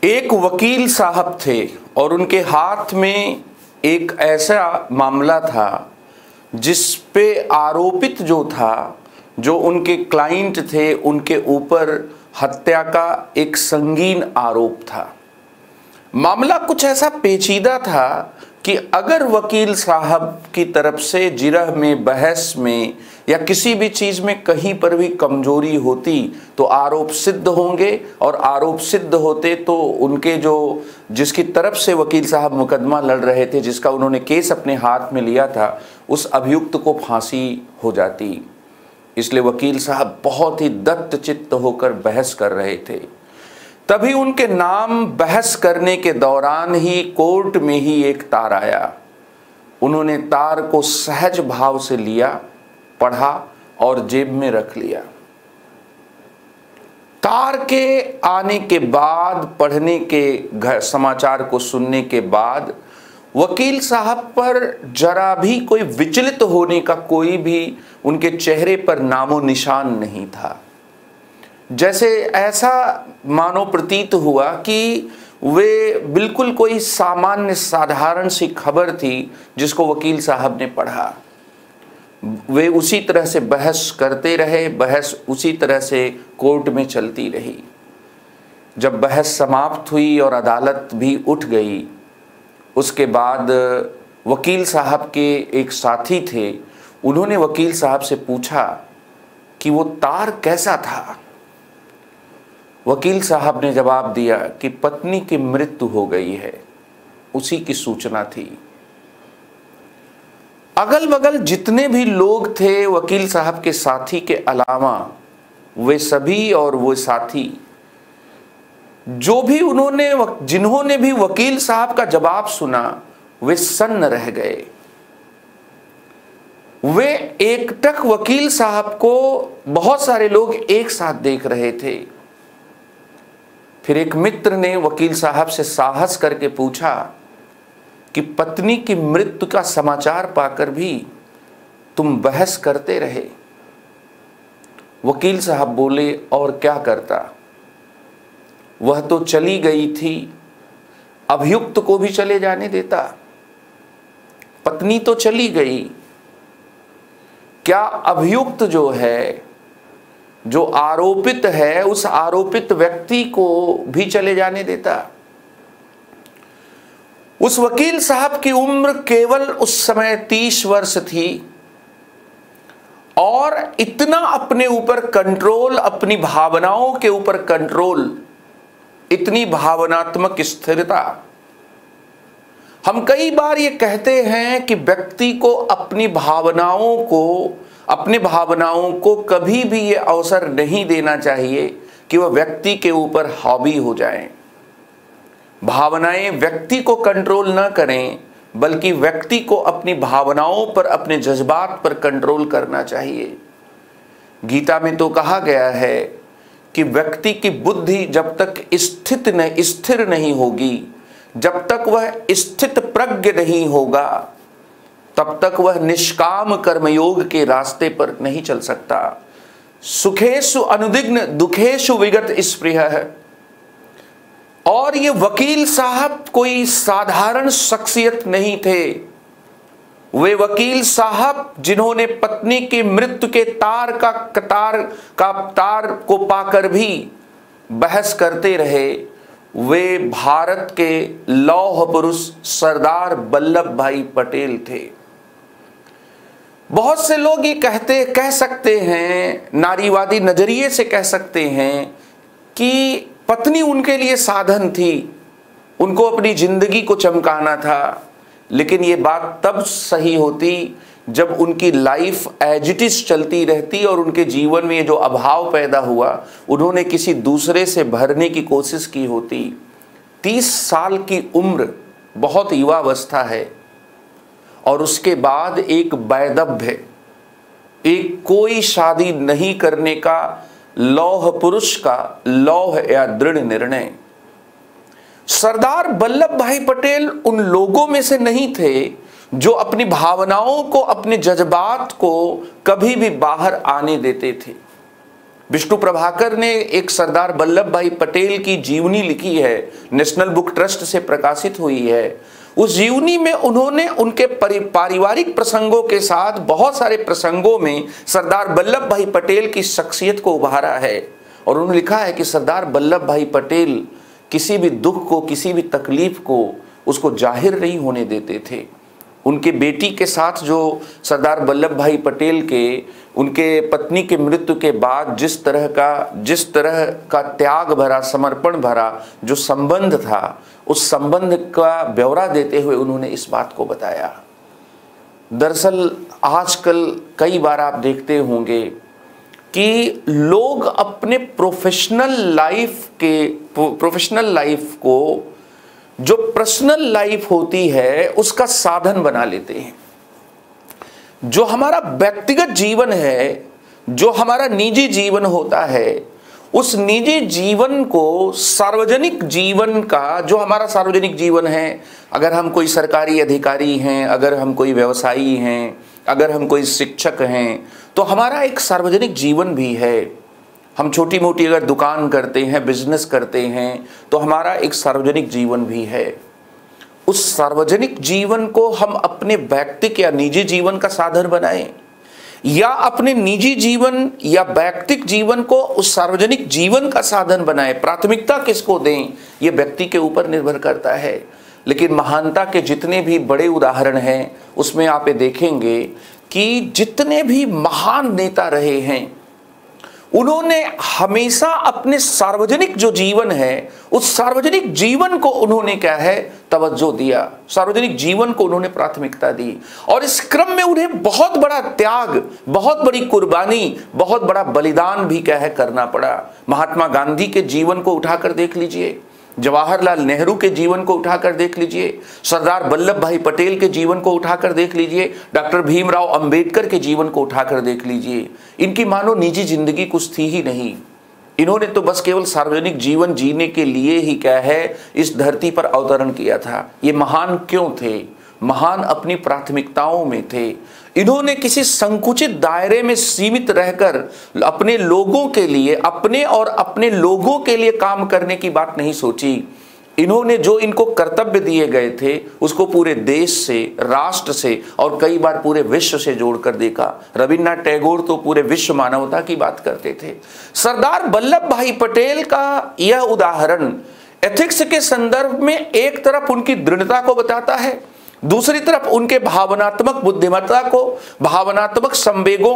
एक वकील साहब थे और उनके हाथ में एक ऐसा मामला था जिस पे आरोपित जो था, जो उनके क्लाइंट थे, उनके ऊपर हत्या का एक संगीन आरोप था। मामला कुछ ऐसा पेचीदा था कि अगर वकील साहब की तरफ से जिरह में, बहस में या किसी भी चीज़ में कहीं पर भी कमजोरी होती तो आरोप सिद्ध होंगे, और आरोप सिद्ध होते तो उनके जो जिसकी तरफ से वकील साहब मुकदमा लड़ रहे थे, जिसका उन्होंने केस अपने हाथ में लिया था, उस अभियुक्त को फांसी हो जाती। इसलिए वकील साहब बहुत ही दत्तचित्त होकर बहस कर रहे थे। तभी उनके नाम बहस करने के दौरान ही कोर्ट में ही एक तार आया। उन्होंने तार को सहज भाव से लिया, पढ़ा और जेब में रख लिया। तार के आने के बाद, पढ़ने के समाचार को सुनने के बाद वकील साहब पर जरा भी कोई विचलित होने का कोई भी उनके चेहरे पर नामो निशान नहीं था। जैसे ऐसा मानो प्रतीत हुआ कि वे बिल्कुल कोई सामान्य साधारण सी खबर थी जिसको वकील साहब ने पढ़ा। वे उसी तरह से बहस करते रहे, बहस उसी तरह से कोर्ट में चलती रही। जब बहस समाप्त हुई और अदालत भी उठ गई, उसके बाद वकील साहब के एक साथी थे, उन्होंने वकील साहब से पूछा कि वो तार कैसा था। वकील साहब ने जवाब दिया कि पत्नी की मृत्यु हो गई है, उसी की सूचना थी। अगल बगल जितने भी लोग थे वकील साहब के साथी के अलावा, वे सभी और वो साथी जो भी जिन्होंने भी वकील साहब का जवाब सुना, वे सन्न रह गए। वे एकटक वकील साहब को बहुत सारे लोग एक साथ देख रहे थे। फिर एक मित्र ने वकील साहब से साहस करके पूछा कि पत्नी की मृत्यु का समाचार पाकर भी तुम बहस करते रहे। वकील साहब बोले, और क्या करता, वह तो चली गई थी, अभियुक्त को भी चले जाने देता। पत्नी तो चली गई, क्या अभियुक्त जो है, जो आरोपित है, उस आरोपित व्यक्ति को भी चले जाने देता। उस वकील साहब की उम्र केवल उस समय 30 वर्ष थी और इतना अपने ऊपर कंट्रोल, अपनी भावनाओं के ऊपर कंट्रोल, इतनी भावनात्मक स्थिरता। हम कई बार ये कहते हैं कि व्यक्ति को अपनी भावनाओं को कभी भी ये अवसर नहीं देना चाहिए कि वह व्यक्ति के ऊपर हावी हो जाएं। भावनाएं व्यक्ति को कंट्रोल न करें, बल्कि व्यक्ति को अपनी भावनाओं पर, अपने जज्बात पर कंट्रोल करना चाहिए। गीता में तो कहा गया है कि व्यक्ति की बुद्धि जब तक स्थिर नहीं होगी, जब तक वह स्थित प्रज्ञ नहीं होगा, तब तक वह निष्काम कर्मयोग के रास्ते पर नहीं चल सकता। सुखेषु अनुदिग्न दुखेषु विगत स्पृहः। और ये वकील साहब कोई साधारण शख्सियत नहीं थे। वे वकील साहब जिन्होंने पत्नी की मृत्यु के तार को पाकर भी बहस करते रहे, वे भारत के लौह पुरुष सरदार वल्लभ भाई पटेल थे। बहुत से लोग ये कह सकते हैं, नारीवादी नजरिए से कह सकते हैं कि पत्नी उनके लिए साधन थी, उनको अपनी जिंदगी को चमकाना था। लेकिन ये बात तब सही होती जब उनकी लाइफ एज इट इज चलती रहती और उनके जीवन में जो अभाव पैदा हुआ, उन्होंने किसी दूसरे से भरने की कोशिश की होती। 30 साल की उम्र बहुत युवावस्था है, और उसके बाद एक वैधव्य, एक कोई शादी नहीं करने का लौह पुरुष का लौह या दृढ़ निर्णय। सरदार वल्लभ भाई पटेल उन लोगों में से नहीं थे जो अपनी भावनाओं को, अपने जज्बात को कभी भी बाहर आने देते थे। विष्णु प्रभाकर ने एक सरदार वल्लभ भाई पटेल की जीवनी लिखी है, नेशनल बुक ट्रस्ट से प्रकाशित हुई है। उस जीवनी में उन्होंने उनके पारिवारिक प्रसंगों के साथ बहुत सारे प्रसंगों में सरदार वल्लभ भाई पटेल की शख्सियत को उभारा है। और उन्होंने लिखा है कि सरदार वल्लभ भाई पटेल किसी भी दुख को, किसी भी तकलीफ को उसको जाहिर नहीं होने देते थे। उनके बेटी के साथ जो सरदार वल्लभ भाई पटेल के उनके पत्नी के मृत्यु के बाद जिस तरह का त्याग भरा, समर्पण भरा जो संबंध था, उस संबंध का ब्यौरा देते हुए उन्होंने इस बात को बताया। दरअसल आजकल कई बार आप देखते होंगे कि लोग अपने प्रोफेशनल लाइफ को जो पर्सनल लाइफ होती है उसका साधन बना लेते हैं। जो हमारा व्यक्तिगत जीवन है, जो हमारा निजी जीवन होता है, उस निजी जीवन को सार्वजनिक जीवन का, जो हमारा सार्वजनिक जीवन है, अगर हम कोई सरकारी अधिकारी हैं, अगर हम कोई व्यवसायी हैं, अगर हम कोई शिक्षक हैं, तो हमारा एक सार्वजनिक जीवन भी है। हम छोटी मोटी अगर दुकान करते हैं, बिजनेस करते हैं, तो हमारा एक सार्वजनिक जीवन भी है। उस सार्वजनिक जीवन को हम अपने व्यक्तिक या निजी जीवन का साधन बनाएं, या अपने निजी जीवन या व्यक्तिक जीवन को उस सार्वजनिक जीवन का साधन बनाएं। प्राथमिकता किसको दें, यह व्यक्ति के ऊपर निर्भर करता है। लेकिन महानता के जितने भी बड़े उदाहरण हैं, उसमें आप ये देखेंगे कि जितने भी महान नेता रहे हैं, उन्होंने हमेशा अपने सार्वजनिक जो जीवन है, उस सार्वजनिक जीवन को उन्होंने क्या है, तवज्जो दिया। सार्वजनिक जीवन को उन्होंने प्राथमिकता दी, और इस क्रम में उन्हें बहुत बड़ा त्याग, बहुत बड़ी कुर्बानी, बहुत बड़ा बलिदान भी क्या है करना पड़ा। महात्मा गांधी के जीवन को उठाकर देख लीजिए, जवाहरलाल नेहरू के जीवन को उठाकर देख लीजिए, सरदार वल्लभ भाई पटेल के जीवन को उठाकर देख लीजिए, डॉक्टर भीमराव अंबेडकर के जीवन को उठाकर देख लीजिए। इनकी मानो निजी जिंदगी कुछ थी ही नहीं। इन्होंने तो बस केवल सार्वजनिक जीवन जीने के लिए ही क्या है इस धरती पर अवतरण किया था। ये महान क्यों थे? महान अपनी प्राथमिकताओं में थे। इन्होंने किसी संकुचित दायरे में सीमित रहकर अपने लोगों के लिए, अपने और अपने लोगों के लिए काम करने की बात नहीं सोची। इन्होंने जो इनको कर्तव्य दिए गए थे उसको पूरे देश से, राष्ट्र से और कई बार पूरे विश्व से जोड़कर देखा। रविन्द्रनाथ टैगोर तो पूरे विश्व मानवता की बात करते थे। सरदार वल्लभ भाई पटेल का यह उदाहरण एथिक्स के संदर्भ में एक तरफ उनकी दृढ़ता को बताता है, दूसरी तरफ उनके भावनात्मक बुद्धिमत्ता को, भावनात्मक संवेगों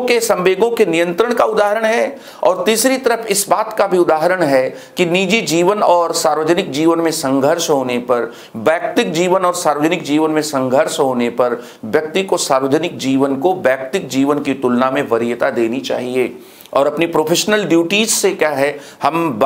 के नियंत्रण का उदाहरण है, और तीसरी तरफ इस बात का भी उदाहरण है कि निजी जीवन और सार्वजनिक जीवन में संघर्ष होने पर, व्यक्तिक जीवन और सार्वजनिक जीवन में संघर्ष होने पर व्यक्ति को सार्वजनिक जीवन को व्यक्तिक जीवन की तुलना में वरीयता देनी चाहिए। और अपनी प्रोफेशनल ड्यूटीज से क्या है हम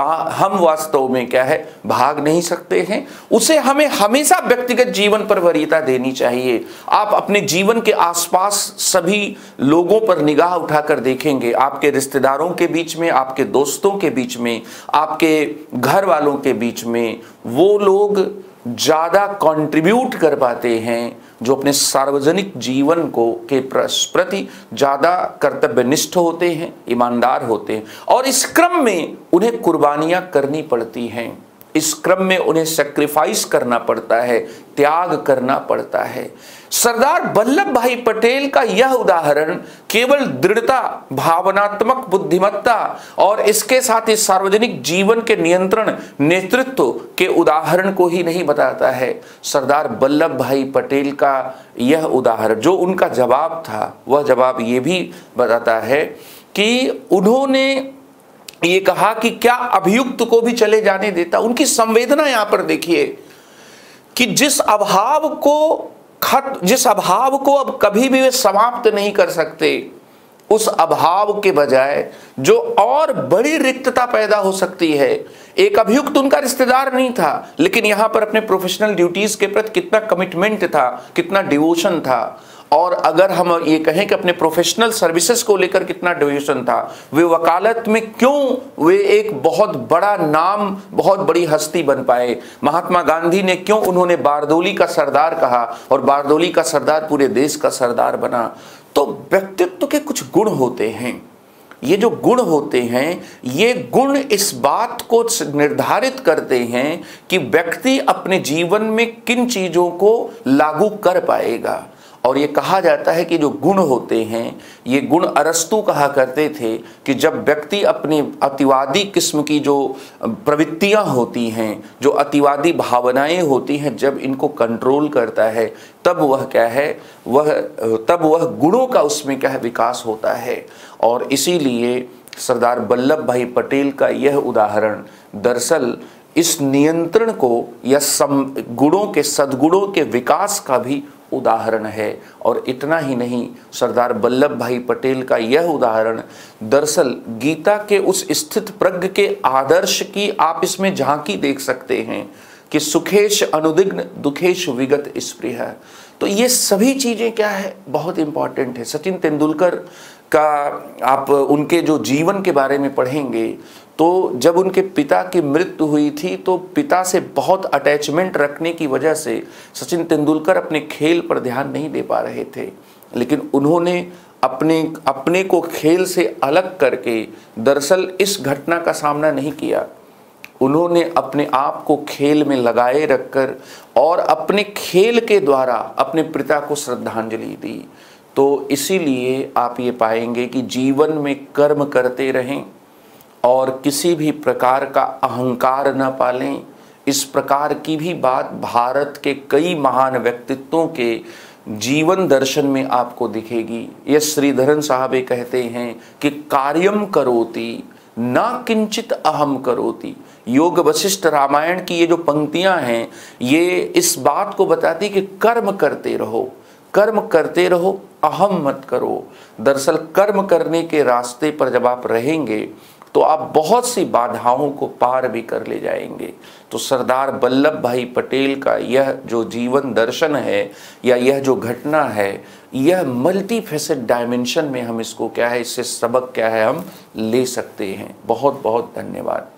वास्तव में क्या है भाग नहीं सकते हैं, उसे हमें हमेशा व्यक्तिगत जीवन पर वरीयता देनी चाहिए। आप अपने जीवन के आसपास सभी लोगों पर निगाह उठाकर देखेंगे, आपके रिश्तेदारों के बीच में, आपके दोस्तों के बीच में, आपके घर वालों के बीच में वो लोग ज़्यादा कंट्रीब्यूट कर पाते हैं जो अपने सार्वजनिक जीवन को के प्रति ज़्यादा कर्तव्यनिष्ठ होते हैं, ईमानदार होते हैं, और इस क्रम में उन्हें कुर्बानियाँ करनी पड़ती हैं। इस क्रम में उन्हें सैक्रिफाइस करना पड़ता है, त्याग करना पड़ता है। सरदार वल्लभ भाई पटेल का यह उदाहरण केवल दृढ़ता, भावनात्मक बुद्धिमत्ता और इसके साथ ही सार्वजनिक जीवन के नियंत्रण, नेतृत्व के उदाहरण को ही नहीं बताता है। सरदार वल्लभ भाई पटेल का यह उदाहरण, जो उनका जवाब था, वह जवाब ये भी बताता है कि उन्होंने ये कहा कि क्या अभियुक्त को भी चले जाने देता। उनकी संवेदना यहां पर देखिए कि जिस अभाव को अब कभी भी वे समाप्त नहीं कर सकते, उस अभाव के बजाय जो और बड़ी रिक्तता पैदा हो सकती है। एक अभियुक्त उनका रिश्तेदार नहीं था, लेकिन यहां पर अपने प्रोफेशनल ड्यूटीज के प्रति कितना कमिटमेंट था, कितना डिवोशन था। और अगर हम ये कहें कि अपने प्रोफेशनल सर्विसेज को लेकर कितना डिवोशन था, वे वकालत में क्यों वे एक बहुत बड़ा नाम, बहुत बड़ी हस्ती बन पाए। महात्मा गांधी ने क्यों उन्होंने बारदोली का सरदार कहा और बारदोली का सरदार पूरे देश का सरदार बना। तो व्यक्तित्व के कुछ गुण होते हैं। ये जो गुण होते हैं, ये गुण इस बात को निर्धारित करते हैं कि व्यक्ति अपने जीवन में किन चीज़ों को लागू कर पाएगा। और ये कहा जाता है कि जो गुण होते हैं, ये गुण अरस्तु कहा करते थे कि जब व्यक्ति अपनी अतिवादी किस्म की जो प्रवृत्तियां होती हैं, जो अतिवादी भावनाएं होती हैं, जब इनको कंट्रोल करता है, तब वह क्या है, तब वह गुणों का उसमें क्या है, विकास होता है। और इसीलिए सरदार वल्लभ भाई पटेल का यह उदाहरण दरअसल इस नियंत्रण को या गुणों के, सद्गुणों के विकास का भी उदाहरण है। और इतना ही नहीं, सरदार वल्लभ भाई पटेल का यह उदाहरण दरअसल गीता के उस स्थित प्रज्ञ के आदर्श की आप इसमें झांकी देख सकते हैं कि सुखेश अनुदिग्न दुखेश विगत स्पृहा। तो ये सभी चीज़ें क्या है, बहुत इंपॉर्टेंट है। सचिन तेंदुलकर का आप उनके जो जीवन के बारे में पढ़ेंगे तो जब उनके पिता की मृत्यु हुई थी तो पिता से बहुत अटैचमेंट रखने की वजह से सचिन तेंदुलकर अपने खेल पर ध्यान नहीं दे पा रहे थे, लेकिन उन्होंने अपने को खेल से अलग करके दरअसल इस घटना का सामना नहीं किया। उन्होंने अपने आप को खेल में लगाए रखकर और अपने खेल के द्वारा अपने पिता को श्रद्धांजलि दी। तो इसीलिए आप ये पाएंगे कि जीवन में कर्म करते रहें और किसी भी प्रकार का अहंकार न पालें। इस प्रकार की भी बात भारत के कई महान व्यक्तित्वों के जीवन दर्शन में आपको दिखेगी। ये श्रीधरन साहब ये कहते हैं कि कार्यम करोति ना किंचित अहम करोति। योग वशिष्ठ रामायण की ये जो पंक्तियां हैं, ये इस बात को बताती कि कर्म करते रहो, कर्म करते रहो, अहम मत करो। दरअसल कर्म करने के रास्ते पर जब आप रहेंगे तो आप बहुत सी बाधाओं को पार भी कर ले जाएंगे। तो सरदार वल्लभ भाई पटेल का यह जो जीवन दर्शन है या यह जो घटना है, यह मल्टी फेसेट डायमेंशन में हम इसको क्या है, इससे सबक क्या है हम ले सकते हैं। बहुत बहुत धन्यवाद।